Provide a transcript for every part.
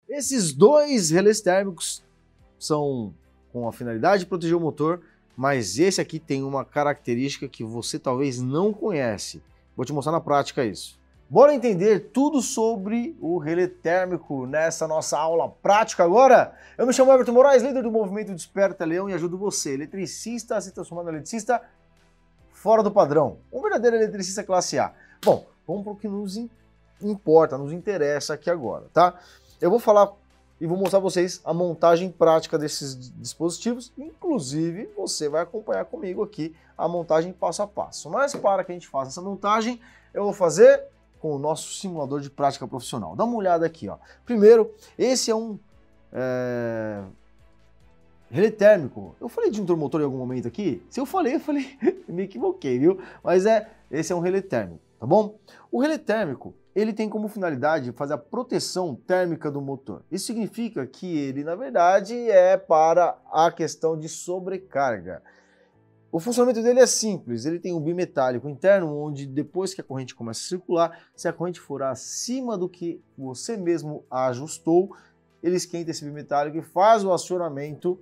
Esses dois relés térmicos são com a finalidade de proteger o motor, mas esse aqui tem uma característica que você talvez não conhece. Vou te mostrar na prática isso. Bora entender tudo sobre o relé térmico nessa nossa aula prática agora? Eu me chamo Everton Moraes, líder do movimento Desperta Leão, e ajudo você, eletricista, a se transformar no eletricista fora do padrão. Um verdadeiro eletricista classe A. Bom, vamos para o que nos importa, nos interessa aqui agora, tá? Eu vou falar e vou mostrar para vocês a montagem prática desses dispositivos, inclusive você vai acompanhar comigo aqui a montagem passo a passo. Mas para que a gente faça essa montagem, eu vou fazer com o nosso simulador de prática profissional. Dá uma olhada aqui, ó. Primeiro, esse é um relé térmico. Eu falei de intermotor em algum momento aqui? Se eu falei, me equivoquei, viu? Mas esse é um relé térmico, tá bom? O relé térmico, ele tem como finalidade fazer a proteção térmica do motor. Isso significa que ele, na verdade, é para a questão de sobrecarga. O funcionamento dele é simples, ele tem um bimetálico interno, onde depois que a corrente começa a circular, se a corrente for acima do que você mesmo ajustou, ele esquenta esse bimetálico e faz o acionamento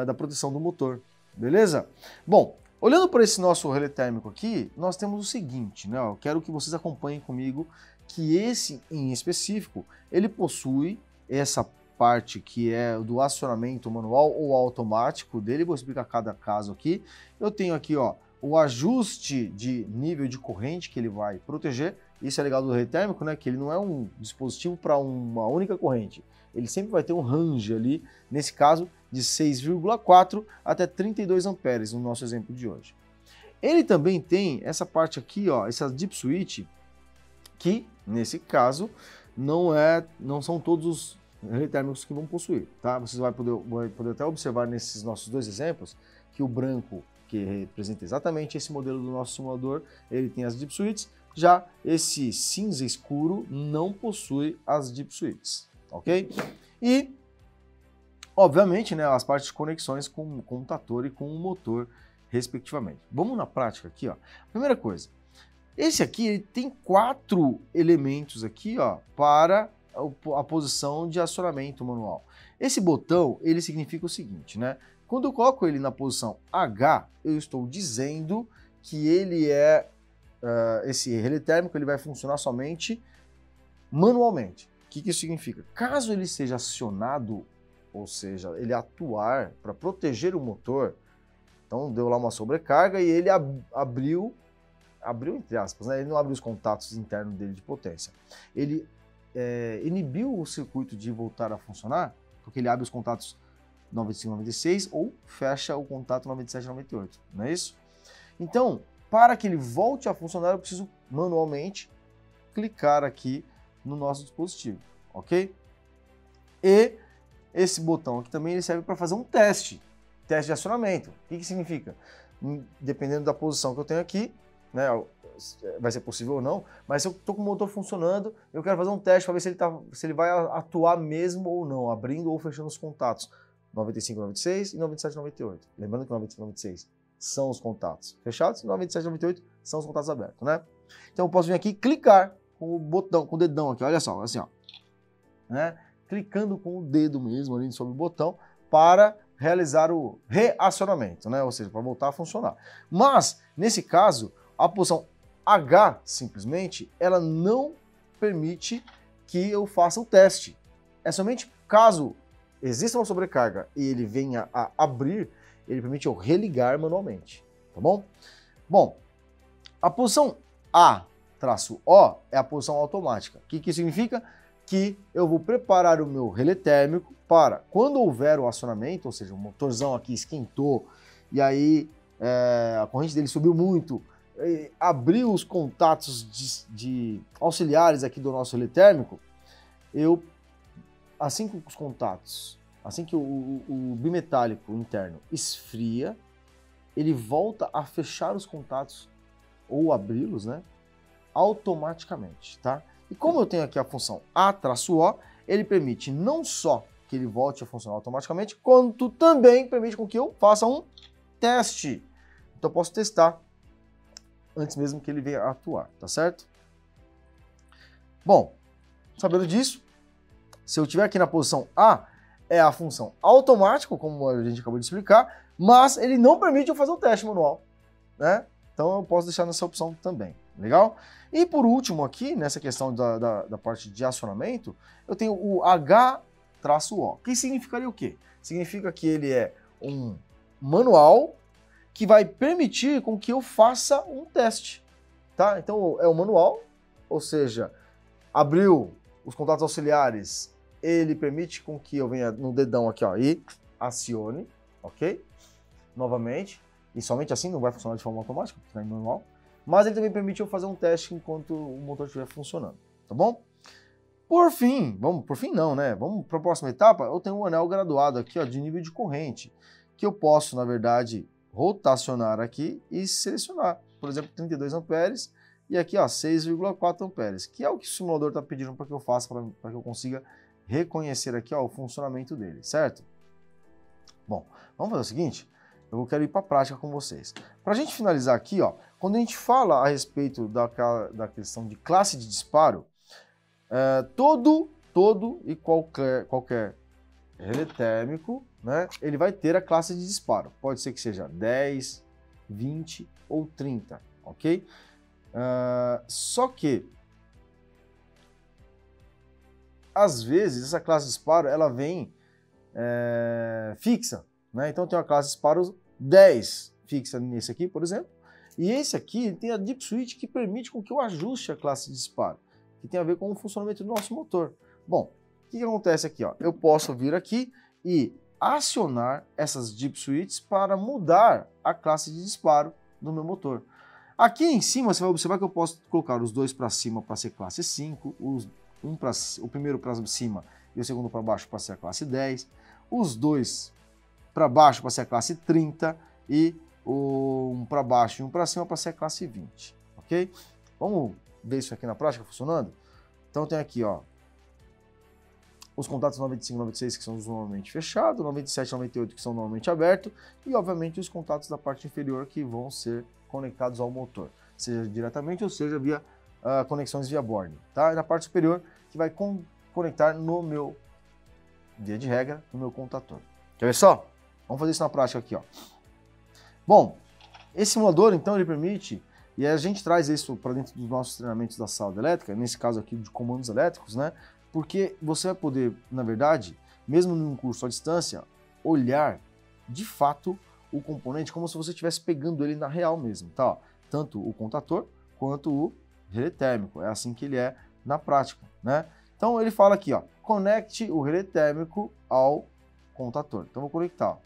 da proteção do motor, beleza? Bom, olhando para esse nosso relé térmico aqui, nós temos o seguinte, né? Eu quero que vocês acompanhem comigo que esse em específico, ele possui essa parte que é do acionamento manual ou automático dele, vou explicar cada caso aqui. Eu tenho aqui, ó, o ajuste de nível de corrente que ele vai proteger. Isso é legal do relé térmico, né? Que ele não é um dispositivo para uma única corrente. Ele sempre vai ter um range ali, nesse caso, de 6,4 até 32 amperes, no nosso exemplo de hoje. Ele também tem essa parte aqui, ó, essa dip switch, que, nesse caso, não são todos os relé térmicos que vão possuir, tá? Vocês vão poder até observar nesses nossos dois exemplos que o branco, que representa exatamente esse modelo do nosso simulador, ele tem as dip switches, já esse cinza escuro não possui as dip switches, ok? E, obviamente, né, as partes de conexões com o comutator e com o motor, respectivamente. Vamos na prática aqui, ó. Primeira coisa, esse aqui ele tem 4 elementos aqui, ó, para a posição de acionamento manual. Esse botão, ele significa o seguinte, né? Quando eu coloco ele na posição H, eu estou dizendo que ele esse relé térmico ele vai funcionar somente manualmente. O que isso significa? Caso ele seja acionado, ou seja, ele atuar para proteger o motor, então deu lá uma sobrecarga e ele abriu entre aspas, né? Ele não abriu os contatos internos dele de potência. Ele inibiu o circuito de voltar a funcionar, porque ele abre os contatos 95, 96 ou fecha o contato 97, 98, não é isso? Então, para que ele volte a funcionar, eu preciso manualmente clicar aqui no nosso dispositivo, ok? E esse botão aqui também ele serve para fazer um teste de acionamento. O que significa? Dependendo da posição que eu tenho aqui, né, vai ser possível ou não, mas se eu estou com o motor funcionando, eu quero fazer um teste para ver se ele vai atuar mesmo ou não, abrindo ou fechando os contatos 95, 96 e 97, 98. Lembrando que 95, 96 são os contatos fechados, 97, 98 são os contatos abertos, né? Então eu posso vir aqui e clicar com o botão, com o dedão aqui, olha só, assim, ó, né? Clicando com o dedo mesmo ali sobre o botão para realizar o reacionamento, né? Ou seja, para voltar a funcionar. Mas, nesse caso, a posição H, simplesmente, ela não permite que eu faça o teste. É somente caso exista uma sobrecarga e ele venha a abrir, ele permite eu religar manualmente, tá bom? Bom, a posição A-O é a posição automática. O que significa? Que eu vou preparar o meu relé térmico para, quando houver o acionamento, ou seja, o motorzão aqui esquentou e aí a corrente dele subiu muito, abriu os contatos de auxiliares aqui do nosso relé térmico, assim que os contatos, assim que o bimetálico interno esfria, ele volta a fechar os contatos ou abri-los, né, automaticamente, tá? E como eu tenho aqui a função A-O, ele permite não só que ele volte a funcionar automaticamente, quanto também permite com que eu faça um teste. Então eu posso testar antes mesmo que ele venha a atuar, tá certo? Bom, sabendo disso, Se eu estiver aqui na posição A, é a função automático, como a gente acabou de explicar, mas ele não permite eu fazer o teste manual, né? Então eu posso deixar nessa opção também, legal? E por último aqui, nessa questão da parte de acionamento, eu tenho o H-O, que significaria o quê? Significa que ele é um manual que vai permitir com que eu faça um teste, tá? Então é um manual, ou seja, abriu os contatos auxiliares, ele permite com que eu venha no dedão aqui, ó, e acione, ok? Novamente, e somente assim, não vai funcionar de forma automática, porque está em manual, mas ele também permite eu fazer um teste enquanto o motor estiver funcionando, tá bom? Por fim, por fim não, né? Vamos para a próxima etapa, eu tenho um anel graduado aqui, ó, de nível de corrente, que eu posso, na verdade, rotacionar aqui e selecionar, por exemplo, 32 amperes, e aqui, ó, 6,4 amperes, que é o que o simulador está pedindo para que eu faça, para que eu consiga reconhecer aqui, ó, o funcionamento dele, certo? Bom, vamos fazer o seguinte, eu quero ir para a prática com vocês. Para a gente finalizar aqui, ó, quando a gente fala a respeito da questão de classe de disparo, todo e qualquer relé térmico, né, ele vai ter a classe de disparo. Pode ser que seja 10, 20 ou 30, ok? Só que, às vezes, essa classe de disparo, ela vem fixa, né? Então tem uma classe de disparo 10 fixa nesse aqui, por exemplo, e esse aqui tem a Deep Switch que permite com que eu ajuste a classe de disparo, que tem a ver com o funcionamento do nosso motor. Bom, o que acontece aqui? Ó? Eu posso vir aqui e acionar essas Deep Switches para mudar a classe de disparo do meu motor. Aqui em cima você vai observar que eu posso colocar os dois para cima para ser classe 5, o primeiro para cima e o segundo para baixo para ser a classe 10, os dois para baixo para ser a classe 30 e um para baixo e um para cima para ser a classe 20, ok? Vamos ver isso aqui na prática funcionando? Então tem aqui, ó, os contatos 95 e 96 que são os normalmente fechados, 97 e 98 que são normalmente abertos e, obviamente, os contatos da parte inferior que vão ser conectados ao motor, seja diretamente ou seja via conexões via board, tá? E na parte superior que vai conectar no meu, via de regra, no meu contator. Quer ver só? Vamos fazer isso na prática aqui, ó. Bom, esse simulador, então, ele permite, e a gente traz isso para dentro dos nossos treinamentos da sala de elétrica, nesse caso aqui de comandos elétricos, né? Porque você vai poder, na verdade, mesmo num curso à distância, olhar de fato o componente como se você estivesse pegando ele na real mesmo, tá? Ó, tanto o contator quanto o relé térmico. É assim que ele é na prática, né? Então ele fala aqui, ó, conecte o relé térmico ao contator. Então vou conectar, ó.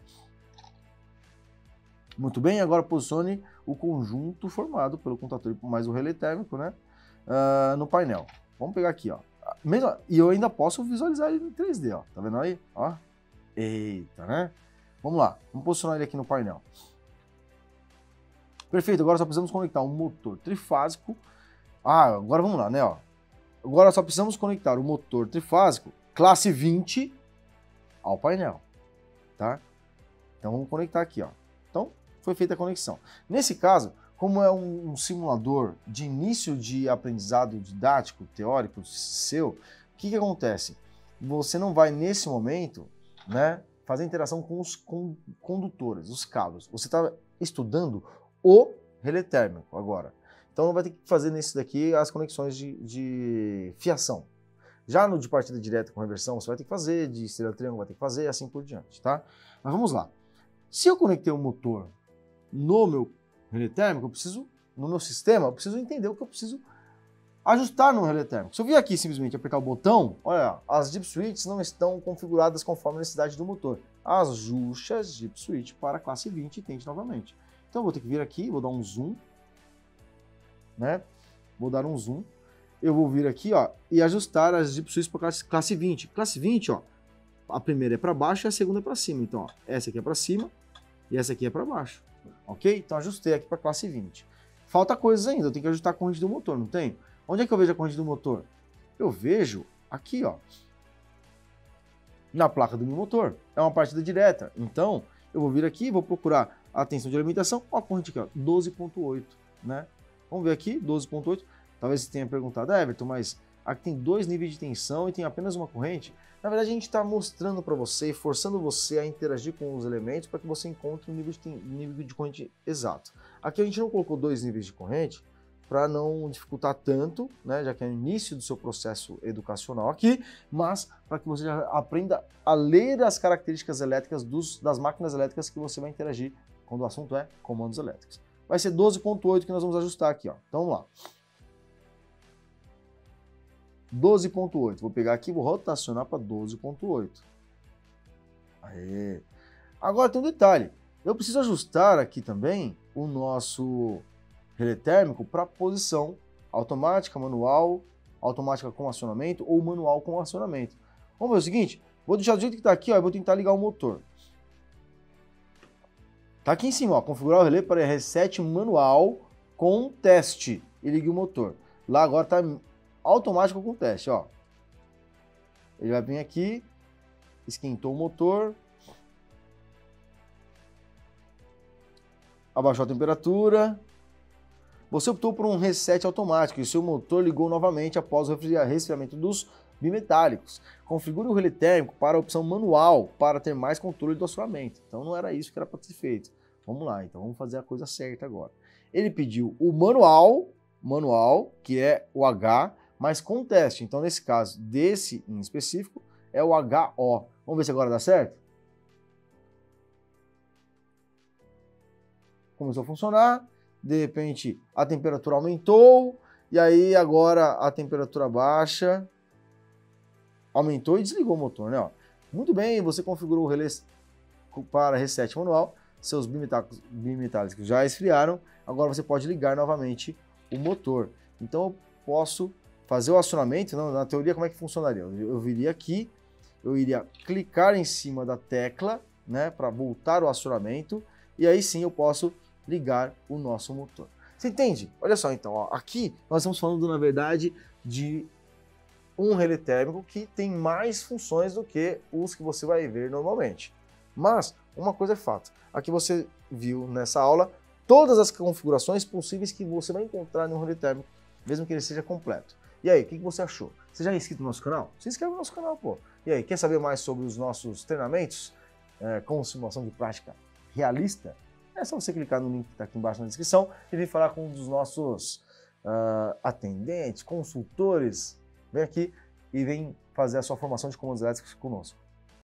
Muito bem, agora posicione o conjunto formado pelo contator mais o relé térmico, né, no painel. Vamos pegar aqui, ó. E eu ainda posso visualizar ele em 3D, ó. Tá vendo aí? Ó. Eita, né? Vamos lá, vamos posicionar ele aqui no painel. Perfeito, agora só precisamos conectar um motor trifásico. Agora vamos lá, né, ó. Agora só precisamos conectar o motor trifásico classe 20 ao painel, tá? Então vamos conectar aqui, ó. Então, foi feita a conexão. Nesse caso, como é um simulador de início de aprendizado didático, teórico seu, o que acontece? Você não vai, nesse momento, né, fazer interação com os condutores, os cabos. Você está estudando o relé térmico agora. Então não vai ter que fazer nesse daqui as conexões de fiação. Já no de partida direta com reversão, você vai ter que fazer, de estrela triângulo vai ter que fazer, assim por diante, tá? Mas vamos lá. Se eu conectei o motor no meu relé térmico, no meu sistema, eu preciso entender o que eu preciso ajustar no relé térmico. Se eu vir aqui simplesmente apertar o botão, olha, as Deep Switches não estão configuradas conforme a necessidade do motor. Ajuste as Deep Switch para a classe 20 e tente novamente. Então eu vou ter que vir aqui, vou dar um zoom, né? Vou dar um zoom. Eu vou vir aqui, ó, e ajustar as Deep Switch para classe 20. Classe 20, ó, a primeira é para baixo e a segunda é para cima. Então, ó, essa aqui é para cima e essa aqui é para baixo. Ok? Então ajustei aqui para classe 20. Falta coisas ainda, eu tenho que ajustar a corrente do motor, não tem? Onde é que eu vejo a corrente do motor? Eu vejo aqui, ó, na placa do meu motor. É uma partida direta. Então, eu vou vir aqui, vou procurar a tensão de alimentação. Ó, a corrente aqui, ó, 12,8, né? Vamos ver aqui, 12,8. Talvez você tenha perguntado, Everton, mas aqui tem 2 níveis de tensão e tem apenas uma corrente, na verdade a gente está mostrando para você, forçando você a interagir com os elementos para que você encontre o nível de corrente exato. Aqui a gente não colocou 2 níveis de corrente para não dificultar tanto, né, já que é o início do seu processo educacional aqui, mas para que você já aprenda a ler as características elétricas das máquinas elétricas que você vai interagir quando o assunto é comandos elétricos. Vai ser 12.8 que nós vamos ajustar aqui, ó. Então vamos lá. 12.8. Vou pegar aqui e vou rotacionar para 12.8. Aê. Agora tem um detalhe. Eu preciso ajustar aqui também o nosso relé térmico para posição automática, manual, automática com acionamento ou manual com acionamento. Vamos ver o seguinte. Vou deixar do jeito que está aqui, ó, e vou tentar ligar o motor. Tá aqui em cima, ó, configurar o relé para reset manual com teste e ligue o motor. Lá agora tá automático com teste, ó. Ele vai vir aqui, esquentou o motor, abaixou a temperatura. Você optou por um reset automático e o seu motor ligou novamente após o resfriamento dos bimetálicos. Configure o relé térmico para a opção manual para ter mais controle do acionamento. Então não era isso que era para ser feito. Vamos lá, então vamos fazer a coisa certa agora. Ele pediu o manual, que é o H, mas com teste. Então nesse caso, desse em específico, é o HO. Vamos ver se agora dá certo? Começou a funcionar, de repente a temperatura aumentou, e aí agora a temperatura baixa, aumentou e desligou o motor, né? Ó. Muito bem, você configurou o relé para reset manual, seus bimetálicos já esfriaram, agora você pode ligar novamente o motor. Então eu posso fazer o acionamento, na teoria como é que funcionaria? Eu viria aqui, eu iria clicar em cima da tecla, né, para voltar o acionamento, e aí sim eu posso ligar o nosso motor. Você entende? Olha só então, ó, aqui nós estamos falando na verdade de um relé térmico que tem mais funções do que os que você vai ver normalmente. Mas uma coisa é fato, aqui você viu nessa aula todas as configurações possíveis que você vai encontrar no relé térmico, mesmo que ele seja completo. E aí, o que você achou? Você já é inscrito no nosso canal? Se inscreve no nosso canal, pô. E aí, quer saber mais sobre os nossos treinamentos com simulação de prática realista? É só você clicar no link que está aqui embaixo na descrição e vir falar com um dos nossos atendentes, consultores. Vem aqui e vem fazer a sua formação de comandos elétricos conosco.